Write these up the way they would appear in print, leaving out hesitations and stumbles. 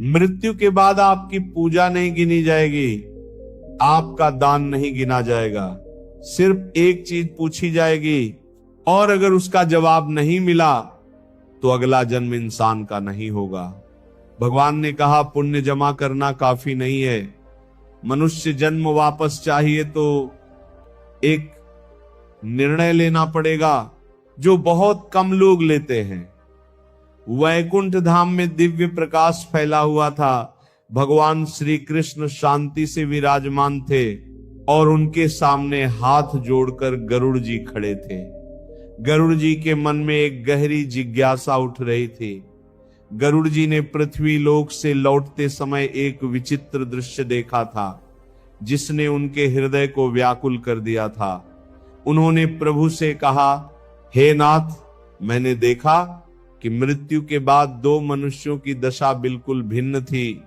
मृत्यु के बाद आपकी पूजा नहीं गिनी जाएगी, आपका दान नहीं गिना जाएगा। सिर्फ एक चीज पूछी जाएगी, और अगर उसका जवाब नहीं मिला तो अगला जन्म इंसान का नहीं होगा। भगवान ने कहा पुण्य जमा करना काफी नहीं है, मनुष्य जन्म वापस चाहिए तो एक निर्णय लेना पड़ेगा जो बहुत कम लोग लेते हैं। वैकुंठ धाम में दिव्य प्रकाश फैला हुआ था। भगवान श्री कृष्ण शांति से विराजमान थे और उनके सामने हाथ जोड़कर गरुड़ जी खड़े थे। गरुड़ जी के मन में एक गहरी जिज्ञासा उठ रही थी। गरुड़ जी ने पृथ्वी लोक से लौटते समय एक विचित्र दृश्य देखा था जिसने उनके हृदय को व्याकुल कर दिया था। उन्होंने प्रभु से कहा, हे नाथ, मैंने देखा कि मृत्यु के बाद दो मनुष्यों की दशा बिल्कुल भिन्न थी।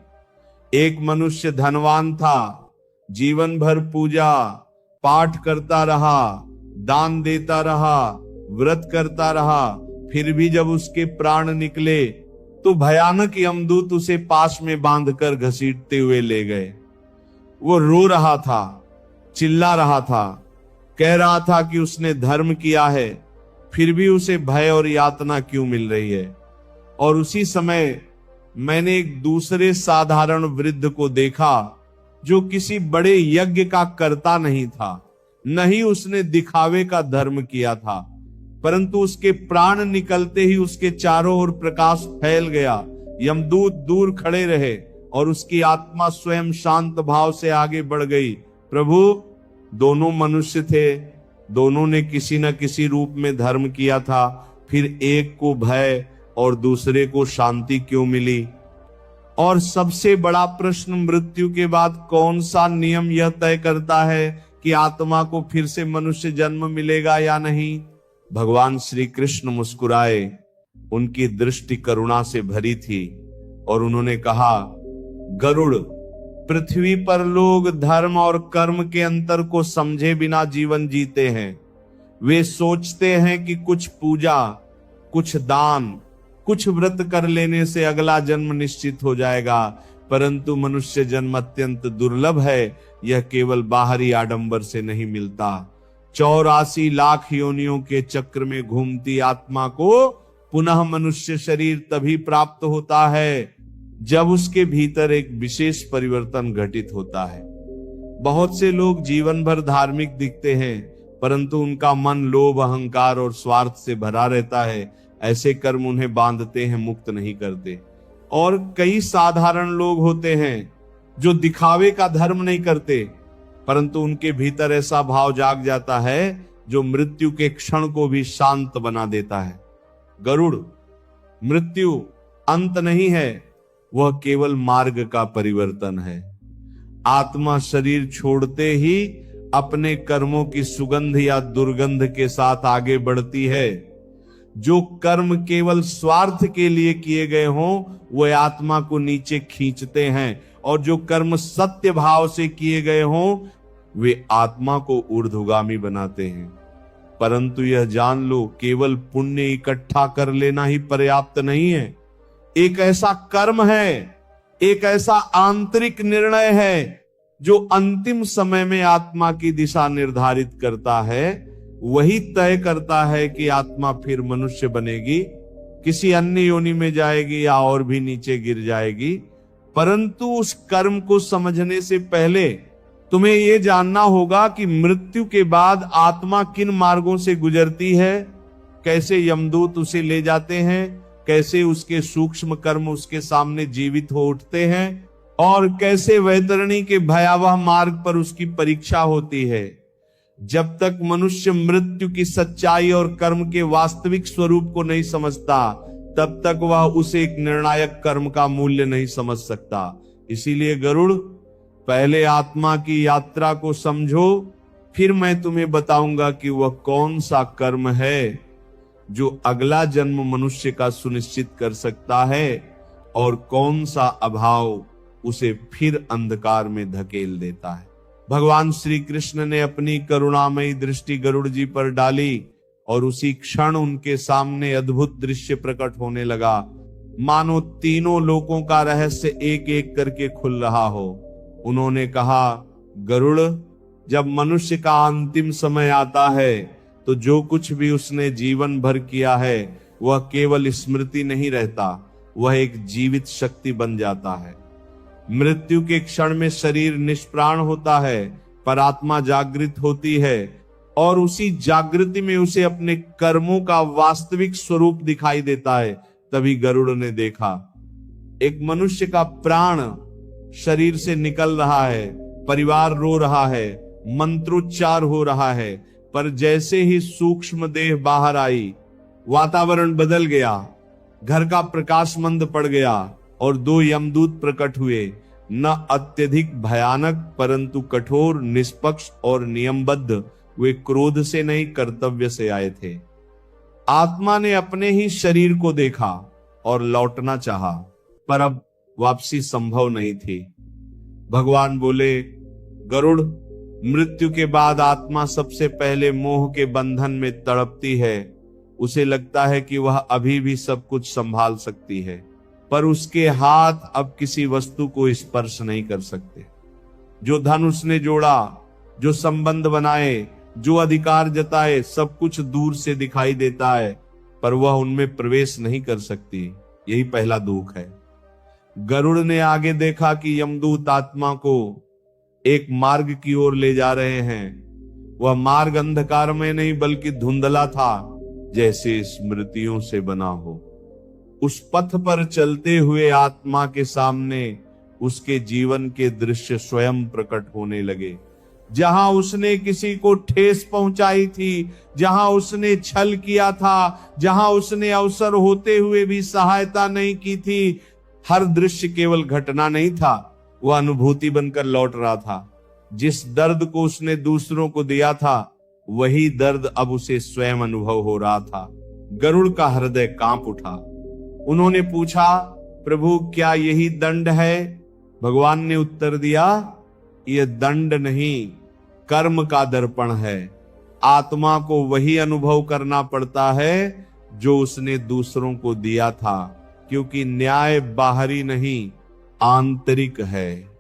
एक मनुष्य धनवान था, जीवन भर पूजा पाठ करता रहा, दान देता रहा, व्रत करता रहा, फिर भी जब उसके प्राण निकले तो भयानक यमदूत उसे पास में बांधकर घसीटते हुए ले गए। वो रो रहा था, चिल्ला रहा था, कह रहा था कि उसने धर्म किया है, फिर भी उसे भय और यातना क्यों मिल रही है। और उसी समय मैंने एक दूसरे साधारण वृद्ध को देखा जो किसी बड़े यज्ञ का कर्ता नहीं था, न ही उसने दिखावे का धर्म किया था, परंतु उसके प्राण निकलते ही उसके चारों ओर प्रकाश फैल गया। यमदूत दूर खड़े रहे और उसकी आत्मा स्वयं शांत भाव से आगे बढ़ गई। प्रभु, दोनों मनुष्य थे, दोनों ने किसी न किसी रूप में धर्म किया था, फिर एक को भय और दूसरे को शांति क्यों मिली? और सबसे बड़ा प्रश्न, मृत्यु के बाद कौन सा नियम यह तय करता है कि आत्मा को फिर से मनुष्य जन्म मिलेगा या नहीं? भगवान श्री कृष्ण मुस्कुराए, उनकी दृष्टि करुणा से भरी थी और उन्होंने कहा, गरुड़, पृथ्वी पर लोग धर्म और कर्म के अंतर को समझे बिना जीवन जीते हैं। वे सोचते हैं कि कुछ पूजा, कुछ दान, कुछ व्रत कर लेने से अगला जन्म निश्चित हो जाएगा, परंतु मनुष्य जन्म अत्यंत दुर्लभ है। यह केवल बाहरी आडंबर से नहीं मिलता। 84 लाख योनियों के चक्र में घूमती आत्मा को पुनः मनुष्य शरीर तभी प्राप्त होता है जब उसके भीतर एक विशेष परिवर्तन घटित होता है। बहुत से लोग जीवन भर धार्मिक दिखते हैं, परंतु उनका मन लोभ, अहंकार और स्वार्थ से भरा रहता है। ऐसे कर्म उन्हें बांधते हैं, मुक्त नहीं करते। और कई साधारण लोग होते हैं जो दिखावे का धर्म नहीं करते, परंतु उनके भीतर ऐसा भाव जाग जाता है जो मृत्यु के क्षण को भी शांत बना देता है। गरुड़, मृत्यु अंत नहीं है, वह केवल मार्ग का परिवर्तन है। आत्मा शरीर छोड़ते ही अपने कर्मों की सुगंध या दुर्गंध के साथ आगे बढ़ती है। जो कर्म केवल स्वार्थ के लिए किए गए हों, वह आत्मा को नीचे खींचते हैं, और जो कर्म सत्य भाव से किए गए हों, वे आत्मा को ऊर्ध्वगामी बनाते हैं। परंतु यह जान लो, केवल पुण्य इकट्ठा कर लेना ही पर्याप्त नहीं है। एक ऐसा कर्म है, एक ऐसा आंतरिक निर्णय है जो अंतिम समय में आत्मा की दिशा निर्धारित करता है। वही तय करता है कि आत्मा फिर मनुष्य बनेगी, किसी अन्य योनि में जाएगी या और भी नीचे गिर जाएगी। परंतु उस कर्म को समझने से पहले तुम्हें यह जानना होगा कि मृत्यु के बाद आत्मा किन मार्गों से गुजरती है, कैसे यमदूत उसे ले जाते हैं, कैसे उसके सूक्ष्म कर्म उसके सामने जीवित हो उठते हैं, और कैसे वैतरणी के भयावह मार्ग पर उसकी परीक्षा होती है। जब तक मनुष्य मृत्यु की सच्चाई और कर्म के वास्तविक स्वरूप को नहीं समझता, तब तक वह उस एक निर्णायक कर्म का मूल्य नहीं समझ सकता। इसीलिए गरुड़, पहले आत्मा की यात्रा को समझो, फिर मैं तुम्हें बताऊंगा कि वह कौन सा कर्म है जो अगला जन्म मनुष्य का सुनिश्चित कर सकता है, और कौन सा अभाव उसे फिर अंधकार में धकेल देता है। भगवान श्री कृष्ण ने अपनी करुणामयी दृष्टि गरुड़ जी पर डाली और उसी क्षण उनके सामने अद्भुत दृश्य प्रकट होने लगा। मानो तीनों लोकों का रहस्य एक एक करके खुल रहा हो। उन्होंने कहा, गरुड़, जब मनुष्य का अंतिम समय आता है तो जो कुछ भी उसने जीवन भर किया है वह केवल स्मृति नहीं रहता, वह एक जीवित शक्ति बन जाता है। मृत्यु के क्षण में शरीर निष्प्राण होता है, पर आत्मा जागृत होती है और उसी जागृति में उसे अपने कर्मों का वास्तविक स्वरूप दिखाई देता है। तभी गरुड़ ने देखा एक मनुष्य का प्राण शरीर से निकल रहा है, परिवार रो रहा है, मंत्रोच्चार हो रहा है, पर जैसे ही सूक्ष्म देह बाहर आई, वातावरण बदल गया, घर का प्रकाश मंद पड़ गया और दो यमदूत प्रकट हुए, न अत्यधिक भयानक परंतु कठोर, निष्पक्ष और नियमबद्ध। वे क्रोध से नहीं, कर्तव्य से आए थे। आत्मा ने अपने ही शरीर को देखा और लौटना चाहा, पर अब वापसी संभव नहीं थी। भगवान बोले, गरुड़, मृत्यु के बाद आत्मा सबसे पहले मोह के बंधन में तड़पती है। उसे लगता है कि वह अभी भी सब कुछ संभाल सकती है, पर उसके हाथ अब किसी वस्तु को स्पर्श नहीं कर सकते। जो धन उसने जोड़ा, जो संबंध बनाए, जो अधिकार जताए, सब कुछ दूर से दिखाई देता है, पर वह उनमें प्रवेश नहीं कर सकती। यही पहला दुख है। गरुड़ ने आगे देखा कि यमदूत आत्मा को एक मार्ग की ओर ले जा रहे हैं। वह मार्ग अंधकार में नहीं बल्कि धुंधला था, जैसे स्मृतियों से बना हो। उस पथ पर चलते हुए आत्मा के सामने उसके जीवन के दृश्य स्वयं प्रकट होने लगे। जहां उसने किसी को ठेस पहुंचाई थी, जहां उसने छल किया था, जहां उसने अवसर होते हुए भी सहायता नहीं की थी, हर दृश्य केवल घटना नहीं था, वह अनुभूति बनकर लौट रहा था। जिस दर्द को उसने दूसरों को दिया था, वही दर्द अब उसे स्वयं अनुभव हो रहा था। गरुड़ का हृदय कांप उठा। उन्होंने पूछा, प्रभु, क्या यही दंड है? भगवान ने उत्तर दिया, यह दंड नहीं, कर्म का दर्पण है। आत्मा को वही अनुभव करना पड़ता है जो उसने दूसरों को दिया था, क्योंकि न्याय बाहरी नहीं, आंतरिक है।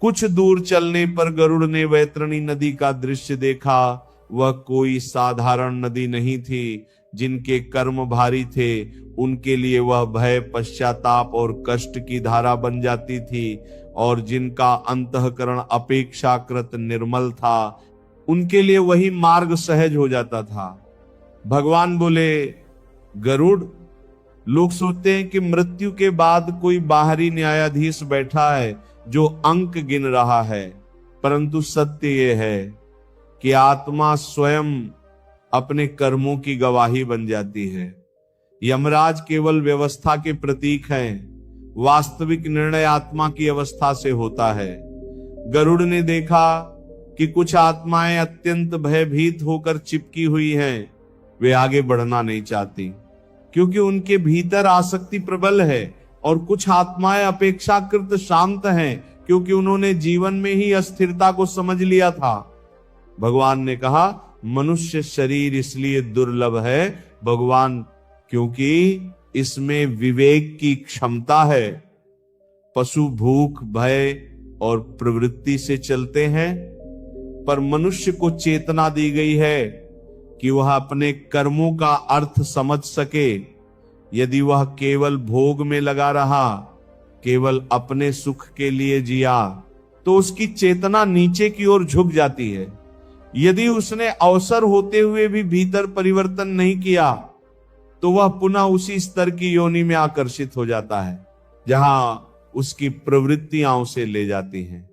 कुछ दूर चलने पर गरुड़ ने वैतरणी नदी का दृश्य देखा। वह कोई साधारण नदी नहीं थी। जिनके कर्म भारी थे, उनके लिए वह भय, पश्चाताप और कष्ट की धारा बन जाती थी, और जिनका अंतःकरण अपेक्षाकृत निर्मल था, उनके लिए वही मार्ग सहज हो जाता था। भगवान बोले, गरुड़, लोग सोचते हैं कि मृत्यु के बाद कोई बाहरी न्यायाधीश बैठा है जो अंक गिन रहा है, परंतु सत्य यह है कि आत्मा स्वयं अपने कर्मों की गवाही बन जाती है। यमराज केवल व्यवस्था के प्रतीक हैं, वास्तविक निर्णय आत्मा की अवस्था से होता है। गरुड़ ने देखा कि कुछ आत्माएं अत्यंत भयभीत होकर चिपकी हुई हैं। वे आगे बढ़ना नहीं चाहती, क्योंकि उनके भीतर आसक्ति प्रबल है, और कुछ आत्माएं अपेक्षाकृत शांत हैं, क्योंकि उन्होंने जीवन में ही अस्थिरता को समझ लिया था। भगवान ने कहा, मनुष्य शरीर इसलिए दुर्लभ है भगवान, क्योंकि इसमें विवेक की क्षमता है। पशु भूख, भय और प्रवृत्ति से चलते हैं, पर मनुष्य को चेतना दी गई है कि वह अपने कर्मों का अर्थ समझ सके। यदि वह केवल भोग में लगा रहा, केवल अपने सुख के लिए जिया, तो उसकी चेतना नीचे की ओर झुक जाती है। यदि उसने अवसर होते हुए भी भीतर परिवर्तन नहीं किया, तो वह पुनः उसी स्तर की योनि में आकर्षित हो जाता है, जहां उसकी प्रवृत्तियां उसे ले जाती हैं।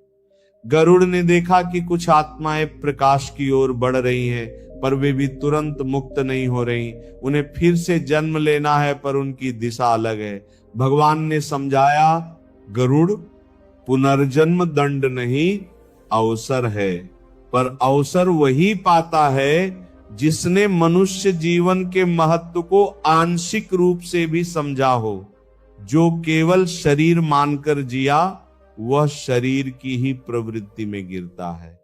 गरुड़ ने देखा कि कुछ आत्माएं प्रकाश की ओर बढ़ रही हैं, पर वे भी तुरंत मुक्त नहीं हो रही। उन्हें फिर से जन्म लेना है, पर उनकी दिशा अलग है। भगवान ने समझाया, गरुड़, पुनर्जन्म दंड नहीं, अवसर है, पर अवसर वही पाता है जिसने मनुष्य जीवन के महत्व को आंशिक रूप से भी समझा हो। जो केवल शरीर मानकर जिया, वह शरीर की ही प्रवृत्ति में गिरता है।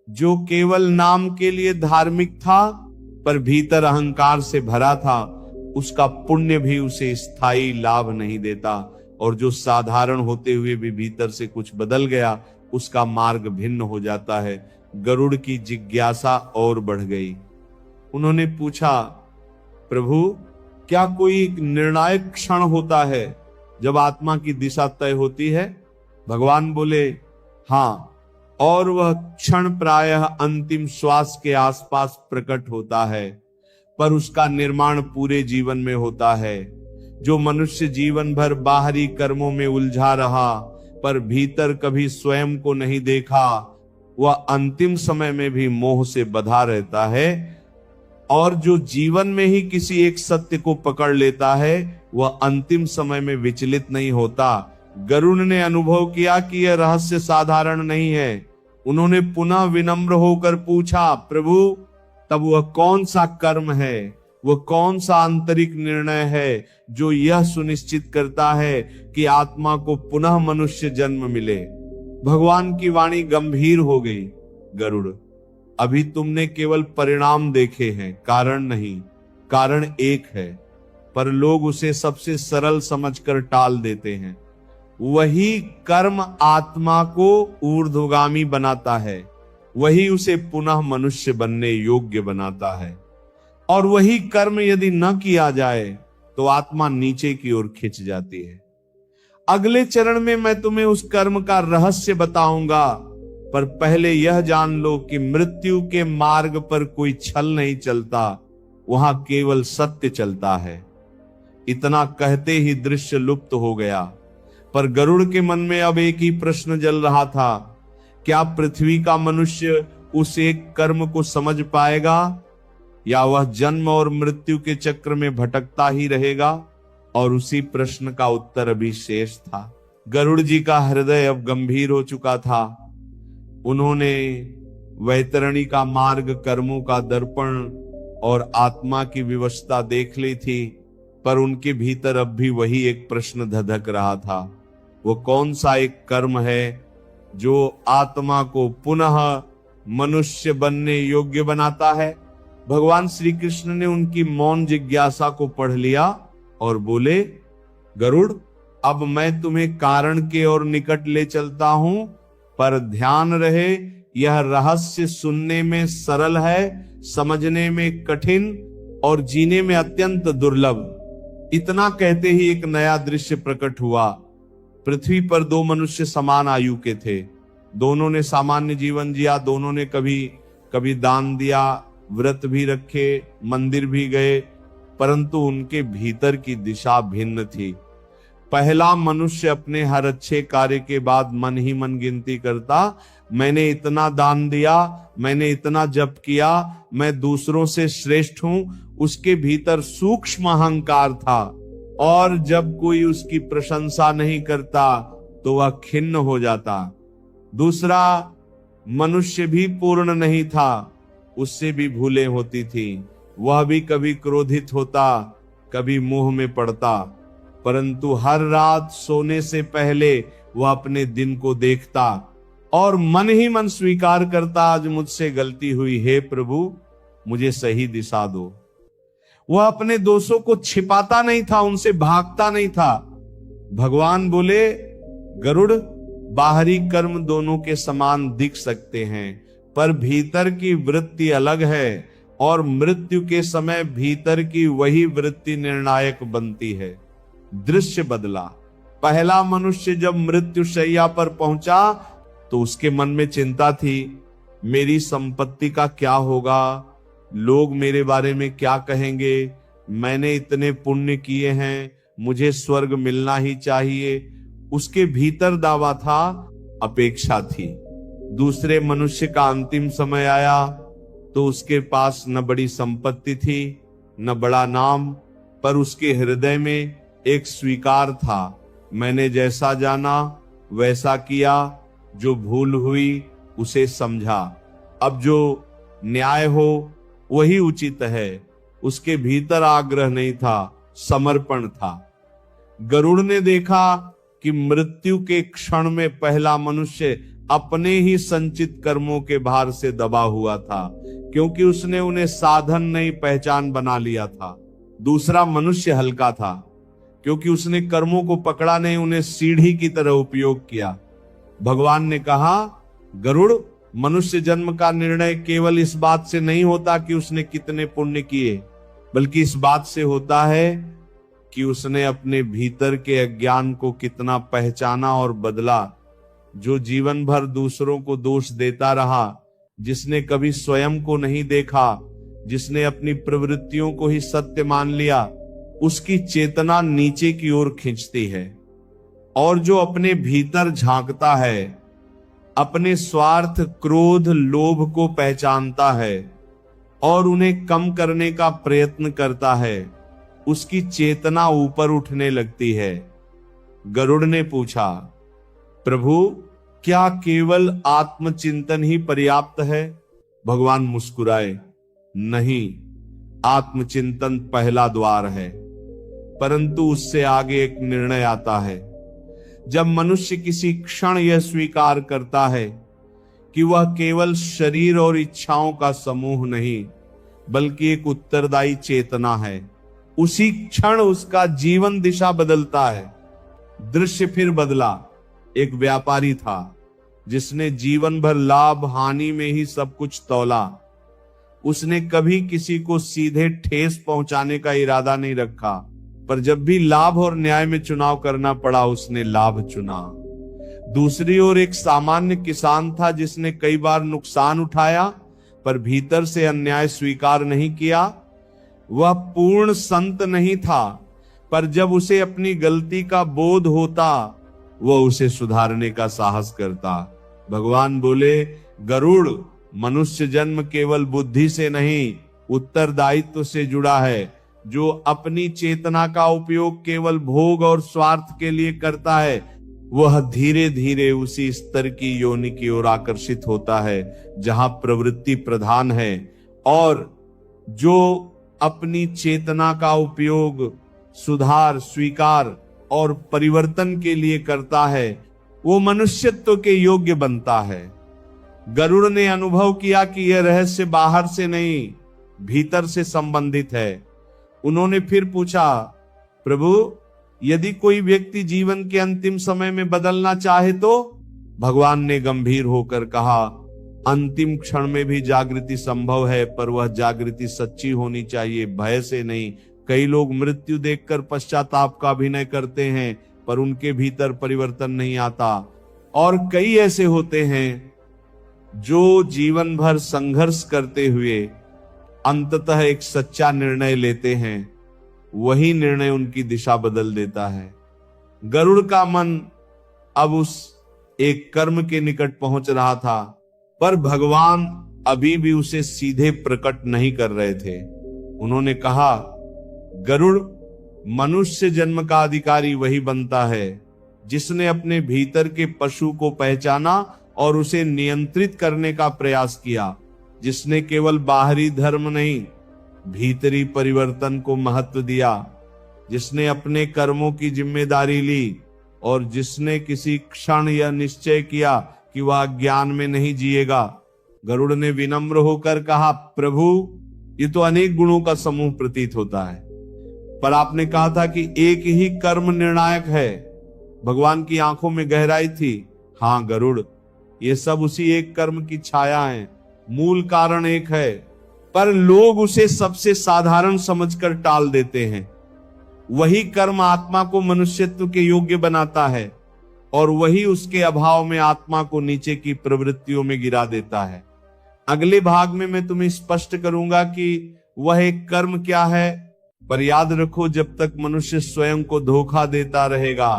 जो केवल नाम के लिए धार्मिक था, पर भीतर अहंकार से भरा था, उसका पुण्य भी उसे स्थायी लाभ नहीं देता, और जो साधारण होते हुए भी भीतर से कुछ बदल गया उसका मार्ग भिन्न हो जाता है। गरुड़ की जिज्ञासा और बढ़ गई। उन्होंने पूछा, प्रभु क्या कोई एक निर्णायक क्षण होता है जब आत्मा की दिशा तय होती है? भगवान बोले, हाँ, और वह क्षण प्रायः अंतिम श्वास के आसपास प्रकट होता है, पर उसका निर्माण पूरे जीवन में होता है। जो मनुष्य जीवन भर बाहरी कर्मों में उलझा रहा पर भीतर कभी स्वयं को नहीं देखा, वह अंतिम समय में भी मोह से बंधा रहता है, और जो जीवन में ही किसी एक सत्य को पकड़ लेता है वह अंतिम समय में विचलित नहीं होता। गरुड़ ने अनुभव किया कि यह रहस्य साधारण नहीं है। उन्होंने पुनः विनम्र होकर पूछा, प्रभु तब वह कौन सा कर्म है, वह कौन सा आंतरिक निर्णय है जो यह सुनिश्चित करता है कि आत्मा को पुनः मनुष्य जन्म मिले? भगवान की वाणी गंभीर हो गई। गरुड़, अभी तुमने केवल परिणाम देखे हैं, कारण नहीं। कारण एक है, पर लोग उसे सबसे सरल समझकर टाल देते हैं। वही कर्म आत्मा को ऊर्ध्वगामी बनाता है, वही उसे पुनः मनुष्य बनने योग्य बनाता है, और वही कर्म यदि न किया जाए तो आत्मा नीचे की ओर खिंच जाती है। अगले चरण में मैं तुम्हें उस कर्म का रहस्य बताऊंगा, पर पहले यह जान लो कि मृत्यु के मार्ग पर कोई छल नहीं चलता, वहां केवल सत्य चलता है। इतना कहते ही दृश्य लुप्त हो गया, पर गरुड़ के मन में अब एक ही प्रश्न जल रहा था, क्या पृथ्वी का मनुष्य उस एक कर्म को समझ पाएगा, या वह जन्म और मृत्यु के चक्र में भटकता ही रहेगा? और उसी प्रश्न का उत्तर अभी शेष था। गरुड़ जी का हृदय अब गंभीर हो चुका था। उन्होंने वैतरणी का मार्ग, कर्मों का दर्पण और आत्मा की विवशता देख ली थी, पर उनके भीतर अब भी वही एक प्रश्न धधक रहा था। वो कौन सा एक कर्म है जो आत्मा को पुनः मनुष्य बनने योग्य बनाता है? भगवान श्री कृष्ण ने उनकी मौन जिज्ञासा को पढ़ लिया और बोले, गरुड़ अब मैं तुम्हें कारण के और निकट ले चलता हूं, पर ध्यान रहे यह रहस्य सुनने में सरल है, समझने में कठिन और जीने में अत्यंत दुर्लभ। इतना कहते ही एक नया दृश्य प्रकट हुआ। पृथ्वी पर दो मनुष्य समान आयु के थे। दोनों ने सामान्य जीवन जिया, दोनों ने कभी दान दिया, व्रत भी रखे, मंदिर भी गए, परंतु उनके भीतर की दिशा भिन्न थी। पहला मनुष्य अपने हर अच्छे कार्य के बाद मन ही मन गिनती करता, मैंने इतना दान दिया, मैंने इतना जप किया, मैं दूसरों से श्रेष्ठ हूं। उसके भीतर सूक्ष्म अहंकार था, और जब कोई उसकी प्रशंसा नहीं करता तो वह खिन्न हो जाता। दूसरा मनुष्य भी पूर्ण नहीं था, उससे भी भूलें होती थी। वह भी कभी क्रोधित होता, कभी मोह में पड़ता, परंतु हर रात सोने से पहले वह अपने दिन को देखता और मन ही मन स्वीकार करता, आज मुझसे गलती हुई, हे प्रभु मुझे सही दिशा दो। वह अपने दोषों को छिपाता नहीं था, उनसे भागता नहीं था। भगवान बोले, गरुड़ बाहरी कर्म दोनों के समान दिख सकते हैं, पर भीतर की वृत्ति अलग है, और मृत्यु के समय भीतर की वही वृत्ति निर्णायक बनती है। दृश्य बदला। पहला मनुष्य जब मृत्यु शैया पर पहुंचा तो उसके मन में चिंता थी, मेरी संपत्ति का क्या होगा, लोग मेरे बारे में क्या कहेंगे, मैंने इतने पुण्य किए हैं, मुझे स्वर्ग मिलना ही चाहिए। उसके भीतर दावा था, अपेक्षा थी। दूसरे मनुष्य का अंतिम समय आया तो उसके पास न बड़ी संपत्ति थी, न बड़ा नाम, पर उसके हृदय में एक स्वीकार था, मैंने जैसा जाना वैसा किया, जो भूल हुई उसे समझा, अब जो न्याय हो वही उचित है। उसके भीतर आग्रह नहीं था, समर्पण था। गरुड़ ने देखा कि मृत्यु के क्षण में पहला मनुष्य अपने ही संचित कर्मों के भार से दबा हुआ था, क्योंकि उसने उन्हें साधन नहीं पहचान बना लिया था। दूसरा मनुष्य हल्का था, क्योंकि उसने कर्मों को पकड़ा नहीं, उन्हें सीढ़ी की तरह उपयोग किया। भगवान ने कहा, गरुड़, मनुष्य जन्म का निर्णय केवल इस बात से नहीं होता कि उसने कितने पुण्य किए, बल्कि इस बात से होता है कि उसने अपने भीतर के अज्ञान को कितना पहचाना और बदला। जो जीवन भर दूसरों को दोष देता रहा, जिसने कभी स्वयं को नहीं देखा, जिसने अपनी प्रवृत्तियों को ही सत्य मान लिया, उसकी चेतना नीचे की ओर खींचती है। और जो अपने भीतर झांकता है, अपने स्वार्थ, क्रोध, लोभ को पहचानता है और उन्हें कम करने का प्रयत्न करता है, उसकी चेतना ऊपर उठने लगती है। गरुड़ ने पूछा, प्रभु, क्या केवल आत्मचिंतन ही पर्याप्त है? भगवान मुस्कुराए, नहीं, आत्मचिंतन पहला द्वार है, परंतु उससे आगे एक निर्णय आता है। जब मनुष्य किसी क्षण यह स्वीकार करता है कि वह केवल शरीर और इच्छाओं का समूह नहीं, बल्कि एक उत्तरदायी चेतना है, उसी क्षण उसका जीवन दिशा बदलता है। दृश्य फिर बदला। एक व्यापारी था जिसने जीवन भर लाभ हानि में ही सब कुछ तौला। उसने कभी किसी को सीधे ठेस पहुंचाने का इरादा नहीं रखा, पर जब भी लाभ और न्याय में चुनाव करना पड़ा, उसने लाभ चुना। दूसरी ओर एक सामान्य किसान था जिसने कई बार नुकसान उठाया, पर भीतर से अन्याय स्वीकार नहीं किया। वह पूर्ण संत नहीं था, पर जब उसे अपनी गलती का बोध होता, वह उसे सुधारने का साहस करता। भगवान बोले, गरुड़, मनुष्य जन्म केवल बुद्धि से नहीं, उत्तरदायित्व से जुड़ा है। जो अपनी चेतना का उपयोग केवल भोग और स्वार्थ के लिए करता है, वह धीरे धीरे उसी स्तर की योनि की ओर आकर्षित होता है जहां प्रवृत्ति प्रधान है। और जो अपनी चेतना का उपयोग सुधार, स्वीकार और परिवर्तन के लिए करता है, वो मनुष्यत्व के योग्य बनता है। गरुड़ ने अनुभव किया कि यह रहस्य बाहर से नहीं, भीतर से संबंधित है। उन्होंने फिर पूछा, प्रभु, यदि कोई व्यक्ति जीवन के अंतिम समय में बदलना चाहे तो? भगवान ने गंभीर होकर कहा, अंतिम क्षण में भी जागृति संभव है, पर वह जागृति सच्ची होनी चाहिए, भय से नहीं। कई लोग मृत्यु देखकर पश्चाताप का अभिनय करते हैं, पर उनके भीतर परिवर्तन नहीं आता। और कई ऐसे होते हैं जो जीवन भर संघर्ष करते हुए अंततः एक सच्चा निर्णय लेते हैं, वही निर्णय उनकी दिशा बदल देता है। गरुड़ का मन अब उस एक कर्म के निकट पहुंच रहा था, पर भगवान अभी भी उसे सीधे प्रकट नहीं कर रहे थे। उन्होंने कहा, गरुड़, मनुष्य जन्म का अधिकारी वही बनता है जिसने अपने भीतर के पशु को पहचाना और उसे नियंत्रित करने का प्रयास किया, जिसने केवल बाहरी धर्म नहीं, भीतरी परिवर्तन को महत्व दिया, जिसने अपने कर्मों की जिम्मेदारी ली और जिसने किसी क्षण यह निश्चय किया कि वह ज्ञान में नहीं जिएगा। गरुड़ ने विनम्र होकर कहा, प्रभु, ये तो अनेक गुणों का समूह प्रतीत होता है, पर आपने कहा था कि एक ही कर्म निर्णायक है। भगवान की आंखों में गहराई थी। हाँ गरुड़, ये सब उसी एक कर्म की छाया है, मूल कारण एक है, पर लोग उसे सबसे साधारण समझकर टाल देते हैं। वही कर्म आत्मा को मनुष्यत्व के योग्य बनाता है और वही उसके अभाव में आत्मा को नीचे की प्रवृत्तियों में गिरा देता है। अगले भाग में मैं तुम्हें स्पष्ट करूंगा कि वह एक कर्म क्या है, पर याद रखो, जब तक मनुष्य स्वयं को धोखा देता रहेगा,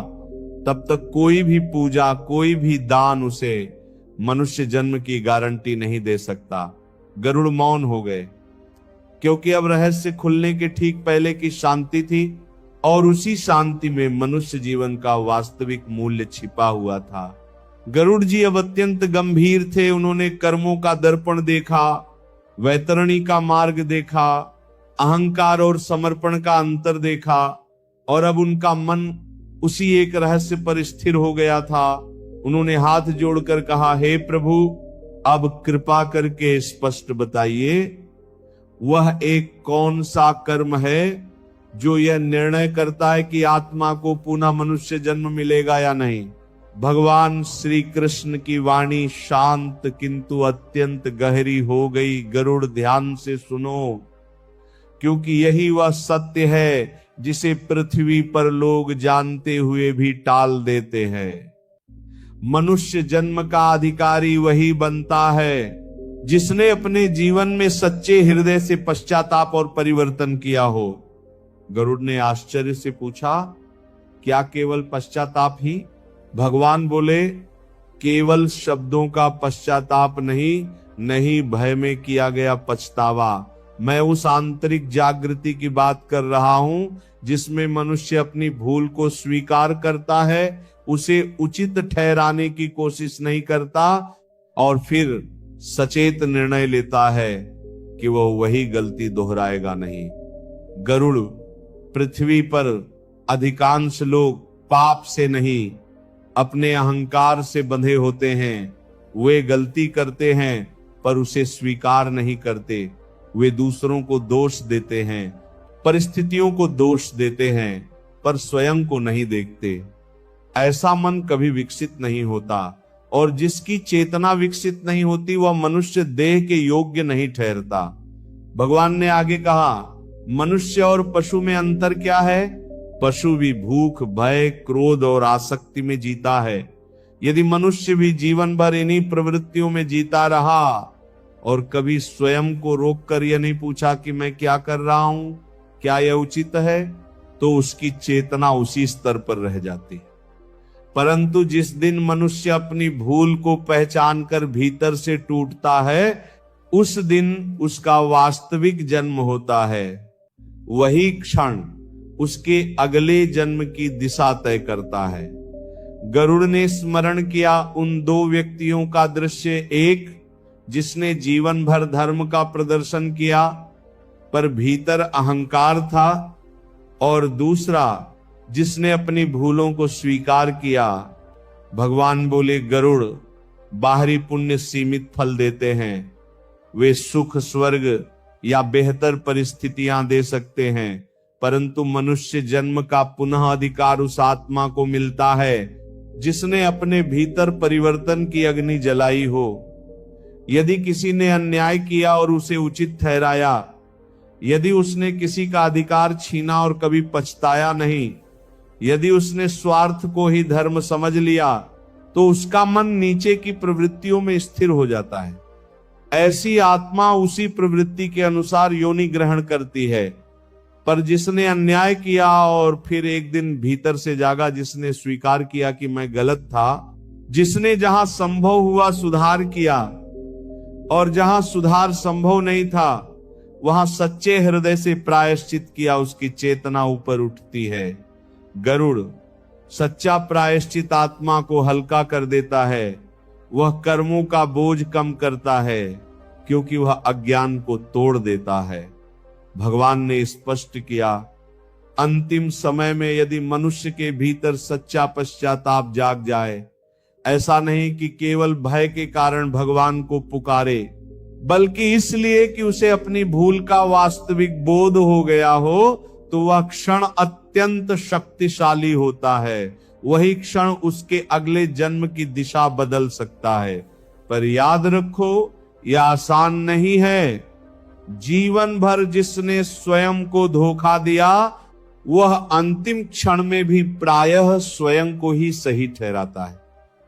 तब तक कोई भी पूजा, कोई भी दान उसे मनुष्य जन्म की गारंटी नहीं दे सकता। गरुड़ मौन हो गए, क्योंकि अब रहस्य खुलने के ठीक पहले की शांति थी और उसी शांति में मनुष्य जीवन का वास्तविक मूल्य छिपा हुआ था। गरुड़ जी अब अत्यंत गंभीर थे। उन्होंने कर्मों का दर्पण देखा, वैतरणी का मार्ग देखा, अहंकार और समर्पण का अंतर देखा, और अब उनका मन उसी एक रहस्य पर स्थिर हो गया था। उन्होंने हाथ जोड़कर कहा, हे प्रभु, अब कृपा करके स्पष्ट बताइए, वह एक कौन सा कर्म है जो यह निर्णय करता है कि आत्मा को पुनः मनुष्य जन्म मिलेगा या नहीं। भगवान श्री कृष्ण की वाणी शांत किंतु अत्यंत गहरी हो गई। गरुड़ ध्यान से सुनो, क्योंकि यही वह सत्य है जिसे पृथ्वी पर लोग जानते हुए भी टाल देते हैं। मनुष्य जन्म का अधिकारी वही बनता है जिसने अपने जीवन में सच्चे हृदय से पश्चाताप और परिवर्तन किया हो। गरुड़ ने आश्चर्य से पूछा, क्या केवल पश्चाताप ही? भगवान बोले, केवल शब्दों का पश्चाताप नहीं भय में किया गया पछतावा। मैं उस आंतरिक जागृति की बात कर रहा हूं जिसमें मनुष्य अपनी भूल को स्वीकार करता है, उसे उचित ठहराने की कोशिश नहीं करता और फिर सचेत निर्णय लेता है कि वह वही गलती दोहराएगा नहीं। गरुड़, पृथ्वी पर अधिकांश लोग पाप से नहीं अपने अहंकार से बंधे होते हैं। वे गलती करते हैं पर उसे स्वीकार नहीं करते। वे दूसरों को दोष देते हैं, परिस्थितियों को दोष देते हैं, पर स्वयं को नहीं देखते। ऐसा मन कभी विकसित नहीं होता और जिसकी चेतना विकसित नहीं होती वह मनुष्य देह के योग्य नहीं ठहरता। भगवान ने आगे कहा, मनुष्य और पशु में अंतर क्या है? पशु भी भूख, भय, क्रोध और आसक्ति में जीता है। यदि मनुष्य भी जीवन भर इन्हीं प्रवृत्तियों में जीता रहा और कभी स्वयं को रोककर यह नहीं पूछा कि मैं क्या कर रहा हूं, क्या यह उचित है, तो उसकी चेतना उसी स्तर पर रह जाती है। परंतु जिस दिन मनुष्य अपनी भूल को पहचान कर भीतर से टूटता है, उस दिन उसका वास्तविक जन्म होता है। वही क्षण उसके अगले जन्म की दिशा तय करता है। गरुड़ ने स्मरण किया उन दो व्यक्तियों का दृश्य, एक जिसने जीवन भर धर्म का प्रदर्शन किया पर भीतर अहंकार था, और दूसरा जिसने अपनी भूलों को स्वीकार किया। भगवान बोले, गरुड़, बाहरी पुण्य सीमित फल देते हैं। वे सुख, स्वर्ग या बेहतर परिस्थितियां दे सकते हैं, परंतु मनुष्य जन्म का पुनः अधिकार उस आत्मा को मिलता है जिसने अपने भीतर परिवर्तन की अग्नि जलाई हो। यदि किसी ने अन्याय किया और उसे उचित ठहराया, यदि उसने किसी का अधिकार छीना और कभी पछताया नहीं, यदि उसने स्वार्थ को ही धर्म समझ लिया, तो उसका मन नीचे की प्रवृत्तियों में स्थिर हो जाता है। ऐसी आत्मा उसी प्रवृत्ति के अनुसार योनि ग्रहण करती है। पर जिसने अन्याय किया और फिर एक दिन भीतर से जागा, जिसने स्वीकार किया कि मैं गलत था, जिसने जहां संभव हुआ सुधार किया और जहां सुधार संभव नहीं था वहां सच्चे हृदय से प्रायश्चित किया, उसकी चेतना ऊपर उठती है। गरुड़, सच्चा प्रायश्चित आत्मा को हल्का कर देता है। वह कर्मों का बोझ कम करता है क्योंकि वह अज्ञान को तोड़ देता है। भगवान ने स्पष्ट किया, अंतिम समय में यदि मनुष्य के भीतर सच्चा पश्चाताप जाग जाए, ऐसा नहीं कि केवल भय के कारण भगवान को पुकारे, बल्कि इसलिए कि उसे अपनी भूल का वास्तविक बोध हो गया हो, तो वह क्षण अत्यंत शक्तिशाली होता है। वही क्षण उसके अगले जन्म की दिशा बदल सकता है। पर याद रखो, यह आसान नहीं है। जीवन भर जिसने स्वयं को धोखा दिया, वह अंतिम क्षण में भी प्रायः स्वयं को ही सही ठहराता है।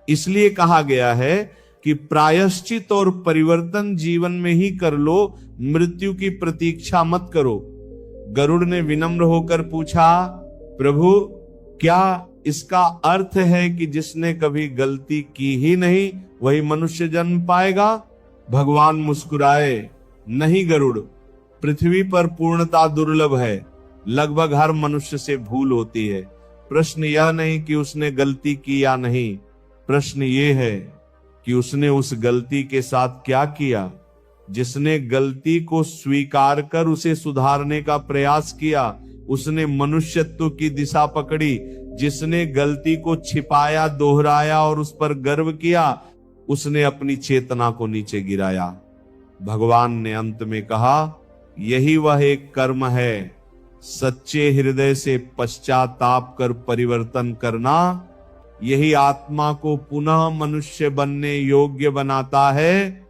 इसलिए कहा गया है कि प्रायश्चित और परिवर्तन जीवन में ही कर लो, मृत्यु की प्रतीक्षा मत करो। गरुड़ ने विनम्र होकर पूछा, प्रभु, क्या इसका अर्थ है कि जिसने कभी गलती की ही नहीं वही मनुष्य जन्म पाएगा? भगवान मुस्कुराए, नहीं गरुड़, पृथ्वी पर पूर्णता दुर्लभ है। लगभग हर मनुष्य से भूल होती है। प्रश्न यह नहीं कि उसने गलती की या नहीं, प्रश्न ये है कि उसने उस गलती के साथ क्या किया। जिसने गलती को स्वीकार कर उसे सुधारने का प्रयास किया, उसने मनुष्यत्व की दिशा पकड़ी। जिसने गलती को छिपाया, दोहराया और उस पर गर्व किया, उसने अपनी चेतना को नीचे गिराया। भगवान ने अंत में कहा, यही वह एक कर्म है सच्चे हृदय से पश्चाताप कर परिवर्तन करना, यही आत्मा को पुनः मनुष्य बनने योग्य बनाता है